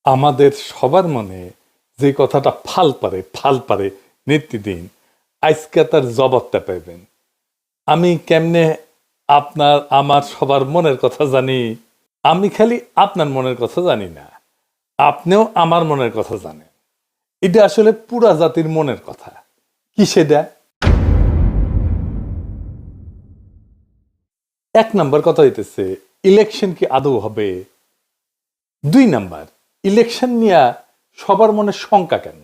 আমাদের সবার মনে যে কথাটা ফাল পারে নিত্যদিন, আজকে তার জবাবটা পাইবেন। আমি কেমনে আপনার আমার সবার মনের কথা জানি? আমি খালি আপনার মনের কথা জানি না, আপনিও আমার মনের কথা জানেন। এটা আসলে পুরা জাতির মনের কথা। কি সেটা? এক নাম্বার কথা হইতেছে, ইলেকশন কি আদৌ হবে? 2 নাম্বার, ইলেকশন নিয়ে সবার মনে শঙ্কা কেন?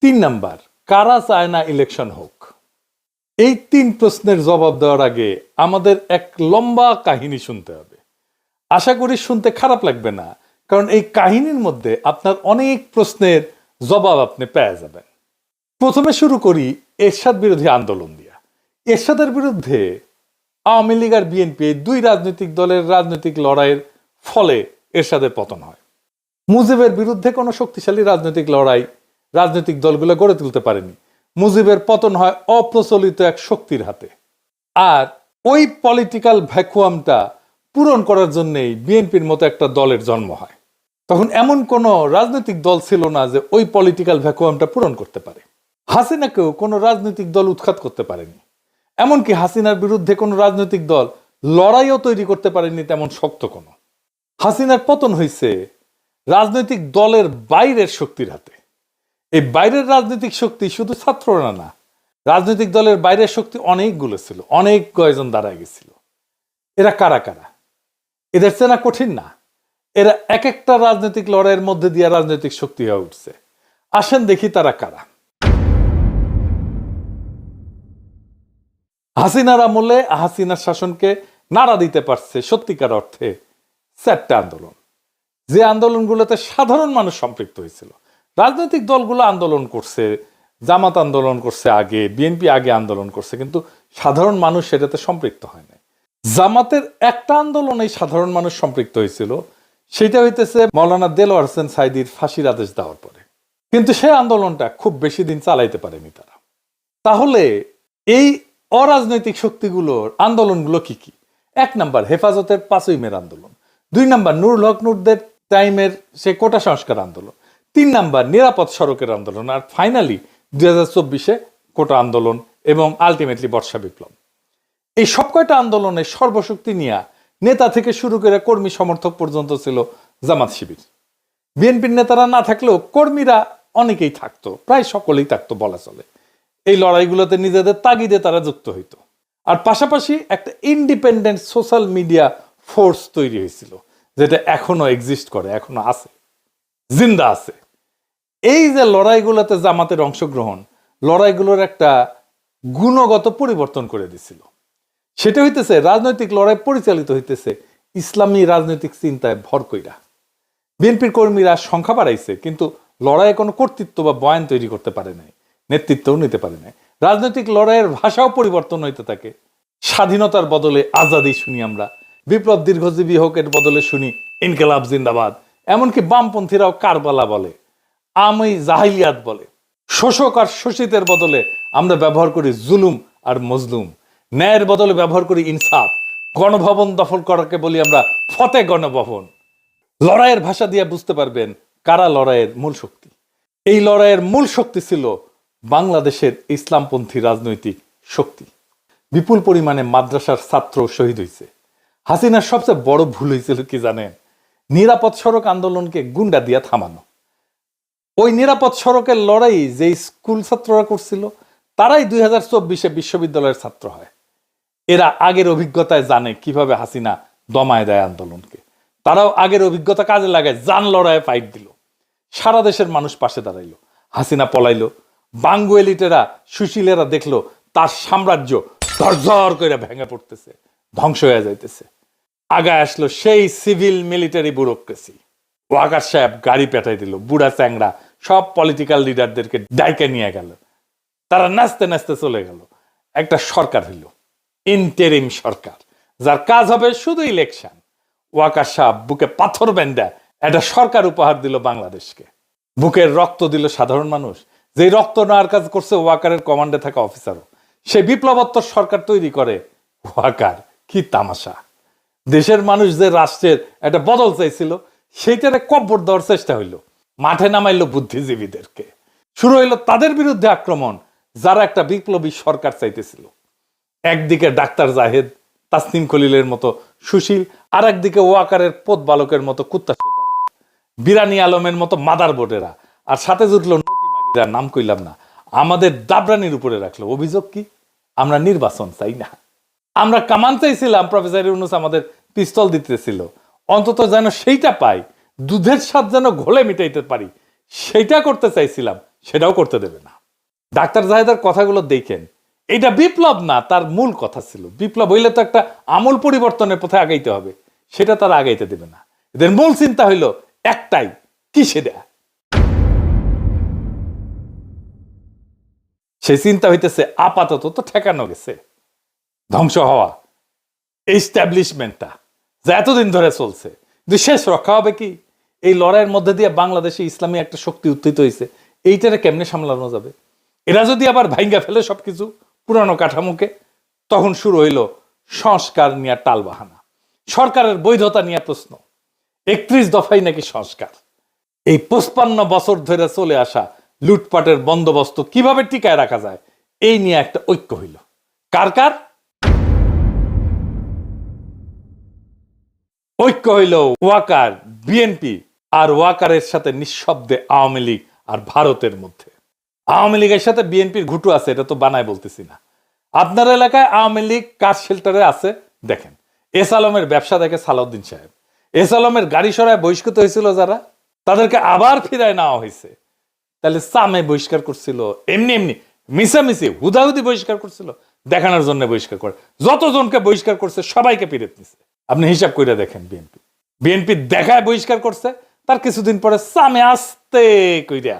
3 নাম্বার, কারা চায় না ইলেকশন হোক? এই 3 প্রশ্নের জবাব দেওয়ার আগে আমাদের এক লম্বা কাহিনী শুনতে হবে। আশা করি শুনতে খারাপ লাগবে না, কারণ এই কাহিনীর মধ্যে আপনার অনেক প্রশ্নের জবাব আপনি পেয়ে যাবেন। প্রথমে শুরু করি এরশাদ বিরোধী আন্দোলন দিয়া। এরশাদের বিরুদ্ধে আওয়ামী লীগ আর বিএনপি, 2 রাজনৈতিক দলের রাজনৈতিক লড়াইয়ের ফলে এরশাদের পতন হয়। মুজিবের বিরুদ্ধে কোনো শক্তিশালী রাজনৈতিক লড়াই রাজনৈতিক দলগুলো গড়ে তুলতে পারেনি। মুজিবের পতন হয় অপ্রচলিত এক শক্তির হাতে। আর ওই পলিটিক্যাল ভ্যাকুয়ামটা পূরণ করার জন্যই বিএনপির মতো একটা দলের জন্ম হয়। তখন এমন কোনো রাজনৈতিক দল ছিল না যে ওই পলিটিক্যাল ভ্যাকুয়ামটা পূরণ করতে পারে। হাসিনাকেও কোনো রাজনৈতিক দল উৎখাত করতে পারেনি। এমনকি হাসিনার বিরুদ্ধে কোনো রাজনৈতিক দল লড়াইও তৈরি করতে পারেনি তেমন শক্ত কোনো। হাসিনার পতন হয়েছে রাজনৈতিক দলের বাইরের শক্তির হাতে। এই বাইরের রাজনৈতিক শক্তি শুধু ছাত্ররা না, রাজনৈতিক দলের বাইরের শক্তি অনেকগুলো ছিল, অনেক কয়েকজন দাঁড়ায় গেছিল। এরা কারা কারা? এদের চেনা কঠিন না। এরা এক একটা রাজনৈতিক লড়াইয়ের মধ্যে দিয়ে রাজনৈতিক শক্তি হয়ে উঠছে। আসেন দেখি তারা কারা। হাসিনার আমলে হাসিনার শাসনকে নাড়া দিতে পারছে সত্যিকার অর্থে 4টা আন্দোলন, যে আন্দোলনগুলোতে সাধারণ মানুষ সম্পৃক্ত হয়েছিল। রাজনৈতিক দলগুলো আন্দোলন করছে, জামাত আন্দোলন করছে আগে, বিএনপি আগে আন্দোলন করছে, কিন্তু সাধারণ মানুষ সেটাতে সম্পৃক্ত হয় না। জামাতের একটা আন্দোলনেই সাধারণ মানুষ সম্পৃক্ত হয়েছিল, সেটা হইতেছে মৌলানা দেলোয়ার হোসেন সাঈদীর ফাঁসির আদেশ দেওয়ার পরে। কিন্তু সেই আন্দোলনটা খুব বেশি দিন চালাইতে পারেনি তারা। তাহলে এই অরাজনৈতিক শক্তিগুলোর আন্দোলনগুলো কি কি? 1 নাম্বার, হেফাজতের 5ই মের আন্দোলন। 2 নাম্বার, নুরুল হক নুরদের টাইমের সে কোটা সংস্কার আন্দোলন। 3 নাম্বার, নিরাপদ সড়কের আন্দোলন। আর ফাইনালি 2024-এ কোটা আন্দোলন এবং আলটিমেটলি বর্ষা বিপ্লব। এই সব কয়টা আন্দোলনের সর্বশক্তি নিয়ে নেতা থেকে শুরু করে কর্মী সমর্থক পর্যন্ত ছিল জামাত শিবির। বিএনপির নেতারা না থাকলেও কর্মীরা অনেকেই থাকতো, প্রায় সকলেই থাকতো বলা চলে। এই লড়াইগুলোতে নিজেদের তাগিদে তারা যুক্ত হইতো। আর পাশাপাশি একটা ইন্ডিপেন্ডেন্ট সোশ্যাল মিডিয়া ফোর্স তৈরি হয়েছিল, যেটা এখনো এক্সিস্ট করে, এখনো আছে, জিন্দা আছে। এই যে লড়াইগুলোতে জামাতের অংশগ্রহণ, লড়াইগুলোর একটা গুণগত পরিবর্তন করে দিছিল। সেটা হইতেছে রাজনৈতিক লড়াই পরিচালিত হইতেছে ইসলামী রাজনৈতিক চিন্তায় ভর কইরা। বিএনপির কর্মীরা সংখ্যা বাড়াইছে, কিন্তু লড়াইয়ে কোনো কর্তৃত্ব বা বয়ান তৈরি করতে পারে নাই, নেতৃত্বও নিতে পারে নাই। রাজনৈতিক লড়াইয়ের ভাষাও পরিবর্তন হইতে থাকে। স্বাধীনতার বদলে আজাদি শুনি আমরা, বিপ্লব দীর্ঘজীবী হোক এর বদলে শুনি ইনকিলাব জিন্দাবাদ। এমনকি বামপন্থীরাও কারবালা বলে, আমি জাহিলিয়াত বলে। শোষক আর শোষিতের বদলে আমরা ব্যবহার করি জুলুম আর মজলুম। ন্যায়ের বদলে ব্যবহার করি ইনসাফ। গণভবন দখল করাকে বলি আমরা ফতে গণভবন। লড়াইয়ের ভাষা দিয়ে বুঝতে পারবেন কারা লড়াইয়ের মূল শক্তি। এই লড়াইয়ের মূল শক্তি ছিল বাংলাদেশের ইসলামপন্থী রাজনৈতিক শক্তি। বিপুল পরিমাণে মাদ্রাসার ছাত্র শহীদ হয়েছে। হাসিনার সবচেয়ে বড় ভুল হয়েছিল কি জানেন? নিরাপদ সড়ক আন্দোলনকে গুন্ডা দিয়া থামানো। ওই নিরাপদ সড়কের লড়াই যে স্কুল ছাত্ররা করছিল, তারাই 2024-এ বিশ্ববিদ্যালয়ের ছাত্র হয়। এরা আগের অভিজ্ঞতায় জানে কিভাবে হাসিনা দমায় দেয় আন্দোলনকে। তারাও আগের অভিজ্ঞতা কাজে লাগায় জান লড়াইয়ে ফাইট দিল। সারা দেশের মানুষ পাশে দাঁড়াইলো। হাসিনা পলাইলো। বাঙ্গু এলিটেরা, সুশীলেরা দেখলো তার সাম্রাজ্য ধরঝর করে ভেঙে পড়তেছে, ধ্বংস হয়ে যাইতেছে। আগায় আসলো সেই সিভিল মিলিটারি ব্যুরোক্রেসি। ওয়াকার সাহেব গাড়ি পেটাই দিল, বুড়া চ্যাংড়া সব পলিটিক্যাল লিডারদেরকে ডাইকে নিয়ে গেল। তারা নাচতে নাচতে চলে গেল। একটা সরকার হইল, ইন্টেরিম সরকার, যার কাজ হবে শুধু ইলেকশন। ওয়াকার সাহেব বুকে পাথর বেঁধে একটা সরকার উপহার দিল বাংলাদেশকে। বুকের রক্ত দিল সাধারণ মানুষ, যে রক্ত নেওয়ার কাজ করছে ওয়াকারের কমান্ডে থাকা অফিসারও। সে বিপ্লবোত্তর সরকার তৈরি করে ওয়াকার। কি তামাশা! দেশের মানুষ যে রাষ্ট্রের একটা বদল চাইছিল, সেইটারে কব্বর দেওয়ার চেষ্টা হইলো, মাঠে নামাইলো বুদ্ধিজীবীদেরকে, শুরু হইলো তাদের বিরুদ্ধে আক্রমণ যারা একটা বিপ্লবী সরকার চাইতেছিল। একদিকে ডাক্তার জাহেদ, তাসনিম খলিলের মতো সুশীল, আর একদিকে ওয়াকারের পোত বালকের মতো কুত্তা, বিরানি আলমের মতো মাদার বোর্ডেরা, আর সাথে জুটলো নটি মাগিরা, নাম কইলাম না, আমাদের দাবরানির উপরে রাখলো। অভিযোগ কি? আমরা নির্বাচন চাই না, আমরা কামান চাইছিলাম। প্রফেসর ইউনূস আমাদের পিস্তল দিতেছিল, অন্তত যেন সেইটা পাই, দুধের স্বাদ যেন ঘোলে মিটাইতে পারি, সেইটা করতে চাইছিলাম, সেটাও করতে দেবে না। ডাক্তার জাহেদের কথাগুলো দেখেন, এটা বিপ্লব না, তার মূল কথা ছিল বিপ্লব হইলে তো একটা আমূল পরিবর্তনের পথে আগাইতে হবে, সেটা তারা আগাইতে দেবে না। এদের মূল চিন্তা হইলো একটাই, কি সেটা? সেই চিন্তা হইতেছে আপাতত তো ঠেকানো গেছে, ধ্বংস হওয়া এস্টাবলিশমেন্টটা যা এতদিন ধরে চলছে, কিন্তু শেষ রক্ষা হবে কি? এই লড়াইয়ের মধ্যে দিয়ে বাংলাদেশে ইসলামী একটা শক্তি উত্থিত হয়েছে, এইটারে কেমনে সামলানো যাবে? এরা যদি আবার ভাঙ্গা ফেলে সবকিছু পুরানো কাঠামোকে, তখন শুরু হইল সংস্কার নিয়ে টালবাহানা, সরকারের বৈধতা নিয়ে প্রশ্ন। 31 দফাই নাকি সংস্কার। এই 55 বছর ধরে চলে আসা লুটপাটের বন্দোবস্ত কিভাবে টিকায় রাখা যায়, এই নিয়ে একটা ঐক্য হইল। কার কার ঐক্য হইল? ওয়াকার, বিএনপি আর ওয়াকারের সাথে নিঃশব্দে আওয়ামী লীগ আর ভারতের মধ্যে। আওয়ামী লীগের সাথে বিএনপির ঘুটু আছে, এটা তো বানায় বলতেছি না। আপনার এলাকায় আওয়ামী লীগ কার শেল্টারে আছে দেখেন। এস আলমের ব্যবসা দেখে সালাউদ্দিন সাহেব, এস আলমের গাড়ি সরায় বহিষ্কৃত হয়েছিল যারা, তাদেরকে আবার ফিরায় নেওয়া হয়েছে। তাহলে সামে বহিষ্কার করছিল, এমনি এমনি মিশামিশি হুদাহুদি বহিষ্কার করছিল, দেখানোর জন্য বহিষ্কার করে। যতজনকে বহিষ্কার করছে সবাইকে ফিরে নিছে। আপনি হিসাব করে দেখেন, বিএনপি দেখায় বহিষ্কার করছে, তার কিছুদিন পরে সামে আসতে কইরা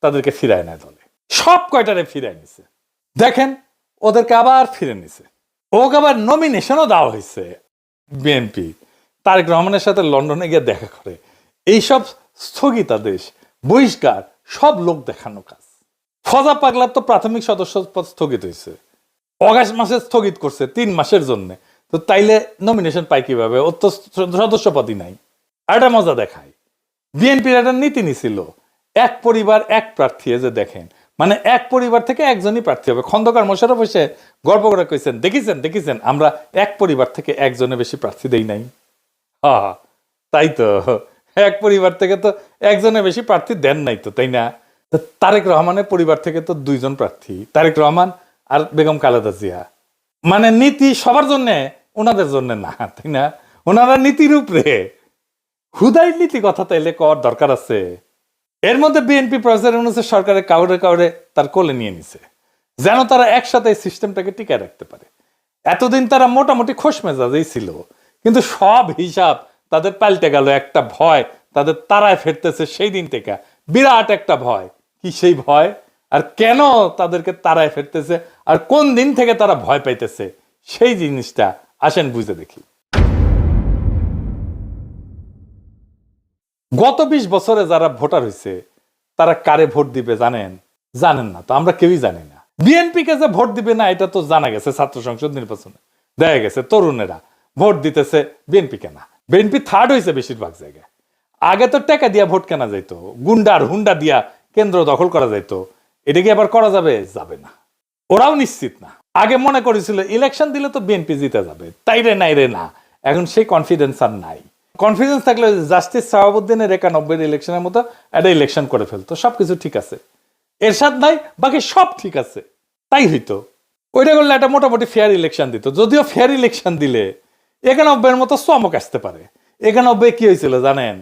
তাদেরকে ফিরায় নেয় দলে, সব কয়টারে ফিরায় নিছে। দেখেন ওদেরকে আবার ফিরে নিছে, ওকে আবার নমিনেশনও দেওয়া হয়েছে। বিএনপি তারেক রহমানের সাথে লন্ডনে গিয়ে দেখা করে। এইসব স্থগিতাদেশ, বহিষ্কার সব লোক দেখানো কাজ। ফজা পাগলার তো প্রাথমিক সদস্য পদ স্থগিত হয়েছে, অগাস্ট মাসে স্থগিত করছে 3 মাসের জন্য। তো তাইলে নমিনেশন পাই কিভাবে? ওর তো সদস্য পদই নাই। আর একটা মজা দেখায়, বিএনপির একটা নীতি নিছিল, এক পরিবার এক প্রার্থী। যে দেখেন, মানে এক পরিবার থেকে একজনই প্রার্থী হবে। খন্দকার মোশাররফ এসে গল্প করে কইছেন, দেখেছেন আমরা এক পরিবার থেকে একজনের বেশি প্রার্থী দেই নাই। হ্যাঁ তাই তো, এক পরিবার থেকে তো একজনের বেশি প্রার্থী দেন নাই তো, তাই না? তারেক রহমানের পরিবার থেকে তো 2 জন প্রার্থী, তারেক রহমান আর বেগম খালেদা জিয়া। মানে নীতি সবার জন্য, ওনাদের জন্য না, তাই না? ওনারা নীতির উপরে, হুদাই নীতি কথা তাইলে কর দরকার আছে। এর মধ্যে বিএনপি প্রফেসর ইউনূসের সরকারে কাউরে কাউরে তার কোলে নিয়ে নিছে, যেন তারা একসাথে এই সিস্টেমটাকে টিকায় রাখতে পারে। এতদিন তারা মোটামুটি খোশ মেজাজেই ছিল, কিন্তু সব হিসাব তাদের পাল্টে গেল। একটা ভয় তাদের তারায় ফেরতেছে সেই দিন থেকে, বিরাট একটা ভয়। কি সেই ভয়? আর কেন তাদেরকে তারায় ফেরতেছে, আর কোন দিন থেকে তারা ভয় পাইতেছে, সেই জিনিসটা আসেন বুঝে দেখি। গত 20 বছরে যারা ভোটার হয়েছে, তারা কারে ভোট দিবে জানেন? জানেন না তো, আমরা কেউই জানি না। বিএনপি কে যে ভোট দিবে না এটা তো জানা গেছে। ছাত্র সংসদ নির্বাচনে দেখা গেছে তরুণেরা ভোট দিতেছে বিএনপি কে না। বিএনপি থার্ড হয়েছে বেশিরভাগ জায়গায়। আগে তো টাকা দিয়া ভোট কেনা যাইতো, গুন্ডার হুন্ডা দিয়া কেন্দ্র দখল করা যাইতো। এটা কি আবার করা যাবে? যাবে না, ওরাও নিশ্চিত না। আগে মনে করেছিল ইলেকশন দিলে তো বিএনপি জিতে যাবে, তাই রে নাই রে না। এখন সেই কনফিডেন্স আর নাই। কনফিডেন্স থাকলে জাস্টিস শাহাবুদ্দিনের 91 ইলেকশনের মতো একটা ইলেকশন করে ফেলতো, সবকিছু ঠিক আছে। এরশাদ নাই, বাকি সব ঠিক আছে, তাই হইতো। ওইটা করলে একটা মোটামুটি ফেয়ার ইলেকশন দিত। যদিও ফেয়ার ইলেকশন দিলে 91 মতো চমক আসতে পারে। 91 কি হয়েছিল জানেন?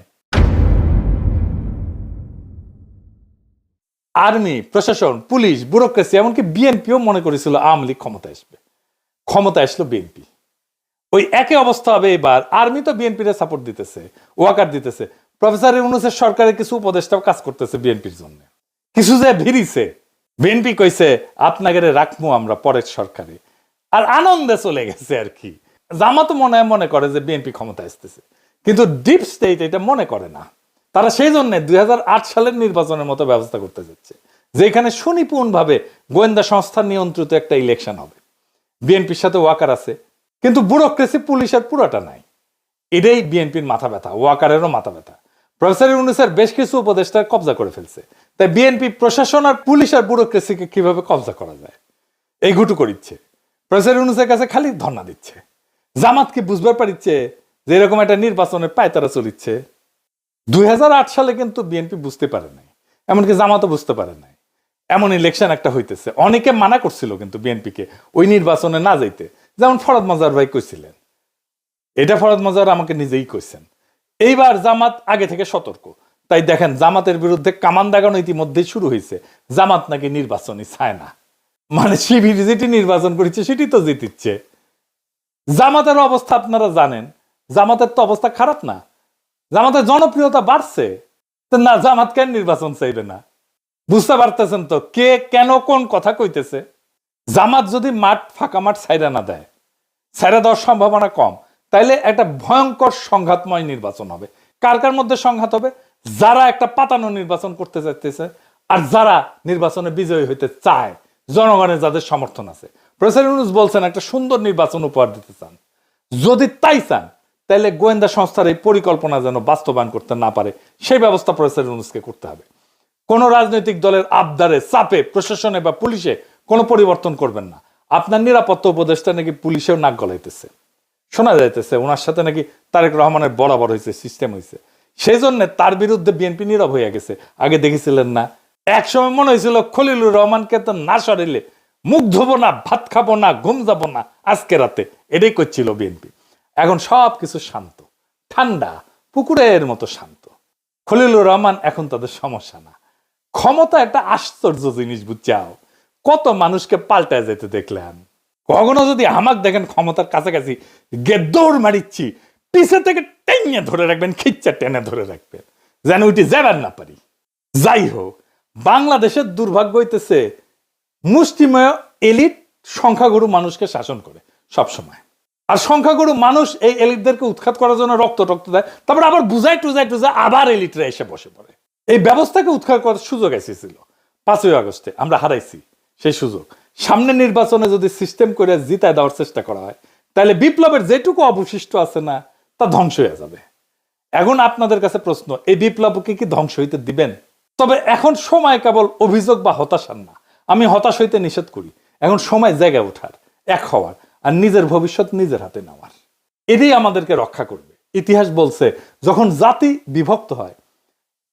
আর্মি, প্রশাসন, পুলিশ, ব্যুরোক্রেসি, এমনকি বিএনপিও মনে করেছিল আওয়ামী লীগ ক্ষমতা আসবে। ক্ষমতা আসলো বিএনপি। ওই একই অবস্থা হবে এবার। আর্মি তো বিএনপির সাপোর্ট দিতেছে, ওয়াকার দিতেছে। প্রফেসর ইউনূসের সরকারের কিছু উপদেষ্টাও কাজ করতেছে বিএনপির জন্য। কিছু যে ভিড়িছে, বিএনপি কইছে আপনাকে রাখবো আমরা পরের সরকারে, আর আনন্দে চলে গেছে আর কি। জামাত মনে করে যে বিএনপি ক্ষমতা আসতেছে, কিন্তু ডিপ স্টেট এটা মনে করে না। তারা সেই জন্য 2008 সালের নির্বাচনের মতো ব্যবস্থা করতে যাচ্ছে, যেখানে সুনিপুণ ভাবে গোয়েন্দা সংস্থা নিয়ন্ত্রিত একটা ইলেকশন হবে। বিএনপির সাথে ওয়াকার আছে, কিন্তু ব্যুরোক্রেসি পুলিশের পুরোটা নাই। এটাই বিএনপির মাথা ব্যথা, ওয়াকারেরও মাথা ব্যথা। প্রফেসর ইউনূসের বেশ কিছু উপদেষ্টা কবজা করে ফেলছে, তাই বিএনপি প্রশাসন আর পুলিশ আর ব্যুরোক্রেসিকে কিভাবে কবজা করা যায় এই গুটু করিচ্ছে। প্রফেসর ইউনূসের কাছে খালি ধর্ণা দিচ্ছে। জামাত কি বুঝবার পারিচ্ছে যে এরকম একটা নির্বাচনের পায়তারা চলিচ্ছে? 2008 সালে কিন্তু বিএনপি বুঝতে পারে নাই, এমনকি জামাতও বুঝতে পারে নাই এমন ইলেকশন একটা হইতেছে। অনেকে মানা করছিল কিন্তু বিএনপিকে ওই নির্বাচনে না যাইতে, যেমন ফরহাদ মজার ভাই কইছিলেন। এটা ফরহাদ মজার আমাকে নিজেই কইছেন। এইবার জামাত আগে থেকে সতর্ক, তাই দেখেন জামাতের বিরুদ্ধে কামান দাগানো ইতিমধ্যে শুরু হয়েছে। জামাত নাকি নির্বাচনই চায় না, মানে শিবির যেটি নির্বাচন করেছে সেটি তো জিতিচ্ছে। জামাতের অবস্থা আপনারা জানেন, জামাতের তো অবস্থা খারাপ না, জামাতের জনপ্রিয়তা বাড়ছে। না, জামাত কেন নির্বাচন চাইবে না? বুঝতে পারতেছেন তো কে কেন কোন কথা কইতেছে? জামাত যদি মাঠ ফাঁকা মাঠ ছাইরা না দেয়, ছাইরা দেওয়ার সম্ভাবনা কম, তাইলে একটা ভয়ঙ্কর সংঘাতময় নির্বাচন হবে। কার কার মধ্যে সংঘাত হবে? যারা একটা পাতানো নির্বাচন করতে চাইতেছে আর যারা নির্বাচনে বিজয়ী হইতে চায়, জনগণের যাদের সমর্থন আছে। প্রফেসর ইউনূস বলছেন একটা সুন্দর নির্বাচন উপহার দিতে চান। যদি তাই চান তাহলে গোয়েন্দা সংস্থার এই পরিকল্পনা যেন বাস্তবায়ন করতে না পারে সেই ব্যবস্থা প্রফেসর ইউনূসকে করতে হবে। কোন রাজনৈতিক দলের আবদারে চাপে প্রশাসনে বা পুলিশে কোনো পরিবর্তন করবেন না। আপনার নিরাপত্তা উপদেষ্টা নাকি পুলিশেও নাক গলাইতেছে, শোনা যাইতেছে ওনার সাথে নাকি তারেক রহমানের বরাবর হয়েছে, সিস্টেম হয়েছে। সেই জন্য তার বিরুদ্ধে বিএনপি নীরব হয়ে গেছে। আগে দেখেছিলেন না, একসময় মনে হয়েছিল খলিলুর রহমানকে তো না সরাইলে মুখ ধোবো না, ভাত খাবো না, ঘুম যাবো না আজকে রাতে, এটাই করছিল বিএনপি। এখন সব কিছু শান্ত, ঠান্ডা, পুকুরের মতো শান্ত। খলিলুর রহমান এখন তাদের সমস্যা না। ক্ষমতা একটা আশ্চর্য জিনিস, বুঝছাও? কত মানুষকে পাল্টায় যেতে দেখলেন। কখনো যদি আমাক দেখেন ক্ষমতার কাছাকাছি দৌড় মারিচ্ছি, পিছে থেকে টেনে ধরে রাখবেন, খিচ্চা টেনে ধরে রাখবেন, যেন উঠে যাবেন না পারি। যাই হোক, বাংলাদেশের দুর্ভাগ্য হইতেছে মুষ্টিমেয় এলিট সংখ্যাগুরু মানুষকে শাসন করে সবসময়। আর সংখ্যাগুরু মানুষ এই এলিটদেরকে উৎখাত করার জন্য রক্ত দেয়, তারপর আবার বুঝায় টুজায় আবার এলিটরা এসে বসে পড়ে। এই ব্যবস্থাকে উৎখাত করার সুযোগ এসেছিল 5ই আগস্টে, আমরা হারাইছি সেই সুযোগ। সামনে নির্বাচনে যদি সিস্টেম করে জিতায় দেওয়ার চেষ্টা করা হয়, তাহলে বিপ্লবের যেটুকু অবশিষ্ট আছে না, তা ধ্বংস হয়ে যাবে। এখন আপনাদের কাছে প্রশ্ন, এই বিপ্লবকে কি ধ্বংস হইতে দিবেন? তবে এখন সময় কেবল অভিযোগ বা হতাশার না। আমি হতাশ হইতে নিষেধ করি। এখন সময় জায়গায় ওঠার, এক হওয়ার, আর নিজের ভবিষ্যৎ নিজের হাতে নেওয়ার। এটাই আমাদেরকে রক্ষা করবে। ইতিহাস বলছে যখন জাতি বিভক্ত হয়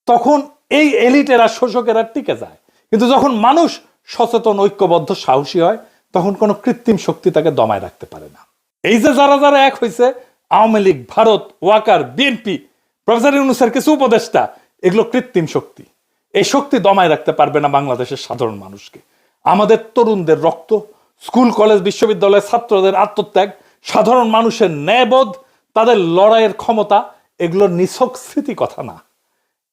তখন এই এলিটেরা, শোষকেরা টিকে যায়, কিন্তু যখন মানুষ সচেতন, ঐক্যবদ্ধ, সাহসী হয়, তখন কোনো কৃত্রিম শক্তি তাকে দমায় রাখতে পারে না। এই যে যারা যারা এক হয়েছে, আওয়ামী লীগ, ভারত, ওয়াকার, বিএনপি, প্রফেসর ইউনূসের কিছু উপদেষ্টা, এগুলো কৃত্রিম শক্তি। এই শক্তি দমায় রাখতে পারবে না বাংলাদেশের সাধারণ মানুষকে। আমাদের তরুণদের রক্ত, স্কুল কলেজ বিশ্ববিদ্যালয়ের ছাত্রদের আত্মত্যাগ, সাধারণ মানুষের ন্যায়বোধ, তাদের লড়াইয়ের ক্ষমতা, এগুলো নিছক স্মৃতি কথা না,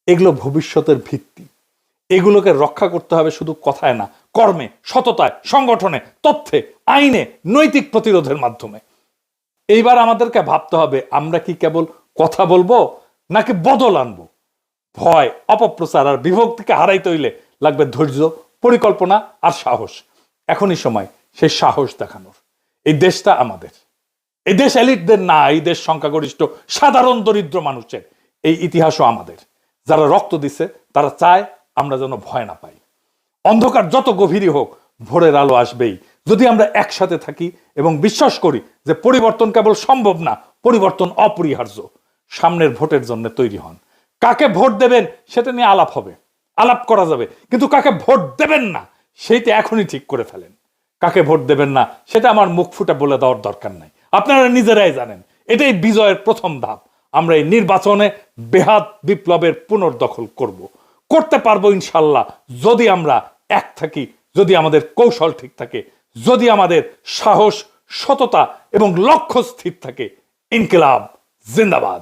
এগুলো ভবিষ্যতের ভিত্তি। এগুলোকে রক্ষা করতে হবে শুধু কথায় না, কর্মে, সততায়, সংগঠনে, তথ্যে, আইনে, নৈতিক প্রতিরোধের মাধ্যমে। এইবার আমাদেরকে ভাবতে হবে আমরা কি কেবল কথা বলবো নাকি বদল আনবো। ভয়, অপপ্রচার আর বিভক্তিকে হারাইতে হইলে লাগবে ধৈর্য, পরিকল্পনা আর সাহস। এখনই সময় সেই সাহস দেখানোর। এই দেশটা আমাদের, এই দেশ এলিটদের না, এই দেশ সংখ্যাগরিষ্ঠ সাধারণ দরিদ্র মানুষের। এই ইতিহাসও আমাদের। যারা রক্ত দিচ্ছে তারা চায় আমরা যেন ভয় না পাই। অন্ধকার যত গভীরই হোক, ভোরের আলো আসবেই যদি আমরা একসাথে থাকি এবং বিশ্বাস করি যে পরিবর্তন কেবল সম্ভব না, পরিবর্তন অপরিহার্য। সামনের ভোটের জন্য তৈরি হন। কাকে ভোট দেবেন সেটা নিয়ে আলাপ হবে, আলাপ করা যাবে, কিন্তু কাকে ভোট দেবেন না সেইটা এখনই ঠিক করে ফেলেন। কাকে ভোট দেবেন না সেটা আমার মুখ ফুটে বলে দেওয়ার দরকার নাই, আপনারা নিজেরাই জানেন। এটাই বিজয়ের প্রথম ধাপ। আমরা এই নির্বাচনে বেহাত বিপ্লবের পুনর্দখল করতে পারবো ইনশাল্লাহ, যদি আমরা এক থাকি, যদি আমাদের কৌশল ঠিক থাকে, যদি আমাদের সাহস, সততা এবং লক্ষ্য স্থির থাকে। ইনকিলাব জিন্দাবাদ।